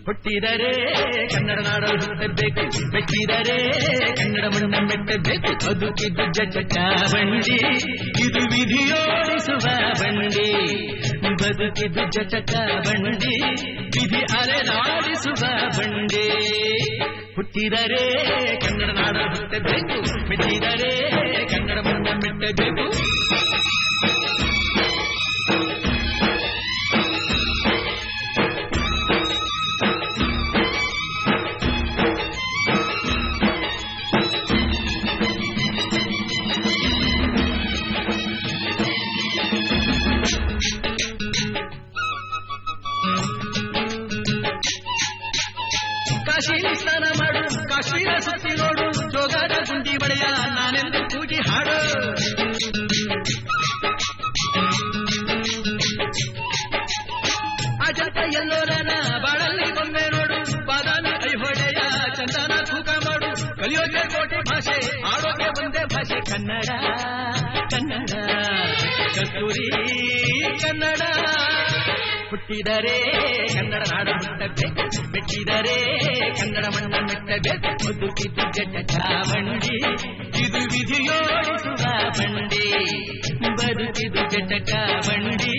ಹುಟ್ಟಿದರೆ ಕನ್ನಡ ನಾಡಲು ಹುಟ್ಟಬೇಕು, ಮೆಚ್ಚಿದರೆ ಕನ್ನಡ ಮಣ್ಣ ಮೆಟ್ಟಬೇಕು. ಬದುಕಿದ್ದು ಜಟಕ ಬಂಡಿ, ಇದು ವಿಧಿಯೋಡಿಸುವ ಬಂಡಿ. ಬದುಕಿದ್ದು ಜಟಕ ಬಂಡಿ, ವಿಧಿ ಅಲೆದಾಡಿಸುವ ಬಂಡಿ. ಹುಟ್ಟಿದರೆ ಕನ್ನಡ ನಾಡಲು ಹುಟ್ಟಬೇಕು, ಮೆಚ್ಚಿದರೆ ಕನ್ನಡ ಮಣ್ಣ ಮೆಟ್ಟಬೇಕು. ಸ್ನಾನ ಮಾಡು, ಕಾಶ್ಮೀರ ಸುತ್ತಿ ನೋಡು, ಜೋಗದ ಗುಂಡಿ ಬಳೆಯ ನಾನೆಂದು ಕೂಗಿ ಹಾಡು. ಅಜಂತ ಎಲ್ಲೋರನ ಬಾಳಲ್ಲಿ ಬೊಮ್ಮೆ ನೋಡು, ಬಾದಾಮಿ ಐಹೊಳೆಯ ಚಂದನ ತೂಕ ಮಾಡು. ಕಲಿಯೋಕೆ ಕೋಟಿ ಭಾಷೆ, ಆಡೋಕೆ ಒಂದೇ ಭಾಷೆ ಕನ್ನಡ. ಕನ್ನಡ ಕಸ್ತೂರಿ ಕನ್ನಡ. ಹುಟ್ಟಿದರೆ ಕನ್ನಡ ನಾಡ ಹುಟ್ಟಬೇಕು, ಮೆಚ್ಚಿದರೆ ಕನ್ನಡ ಮಣ್ಣ ಮೆಟ್ಟಬೇಕು. ಬದುಕಿದ್ದು ಜಟಕ ಬಂಡಿ, ಇದು ವಿಧಿಯೋಡಿಸುವ ಬಂಡಿ. ಬದುಕಿದ್ದು ಜಟಕ ಬಂಡಿ,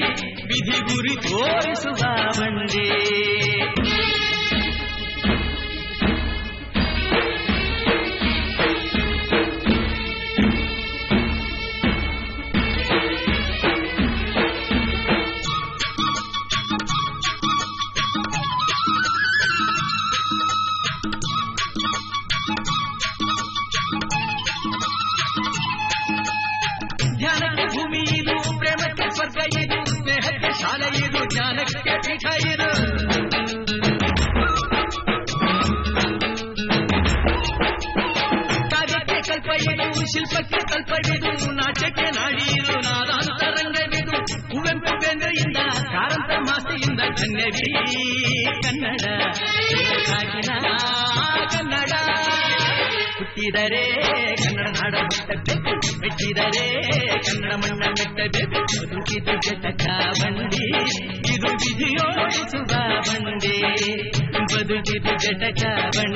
ವಿಧಿ ಗುರಿ ತೋರಿಸುವ ಬಂಡಿ. ಧ್ಯಾನಕ್ಕೆ ಭೂಮಿ ಇದು, ಪ್ರೇಮಕ್ಕೆ ಸ್ವರ್ಗ ಇದು, ಸ್ನೇಹಕ್ಕೆ ಶಾಲೆ ಇದು, ಜ್ಞಾನಕ್ಕೆ ಪೀಠ ಇದು. ಕಾವ್ಯಕ್ಕೆ ಕಲ್ಪ ಇದು, ಶಿಲ್ಪಕ್ಕೆ ಕಲ್ಪವಿದು, ನಾಟ್ಯಕ್ಕೆ ನಾಡಿ ಇದು, ನಾದಾಂತರಂಗವಿದು. ಕುವೆಂಪು ಬೇಂದ್ರೆಯಿಂದ ಕಾರಂತ ಮಾಸ್ತಿಯಿಂದ ಧನ್ಯವೀ ಕನ್ನಡ. ಸಾಗಿನ ಕನ್ನಡ. ಹುಟ್ಟಿದರೆ ಕನ್ನಡ ನಾಡ ಹುಟ್ಟಬೇಕು, ಮೆಚ್ಚಿದರೆ ಕನ್ನಡ ಮಣ್ಣ ಮೆಟ್ಟಬೇಕು. ಬದುಕಿದ್ದು ಜಟಕ ಬಂಡಿ, ಇದು ವಿಧಿಯೋಡಿಸುವ ಬಂಡಿ. ಬದುಕಿದ್ದು ಜಟಕ ಬಂಡಿ.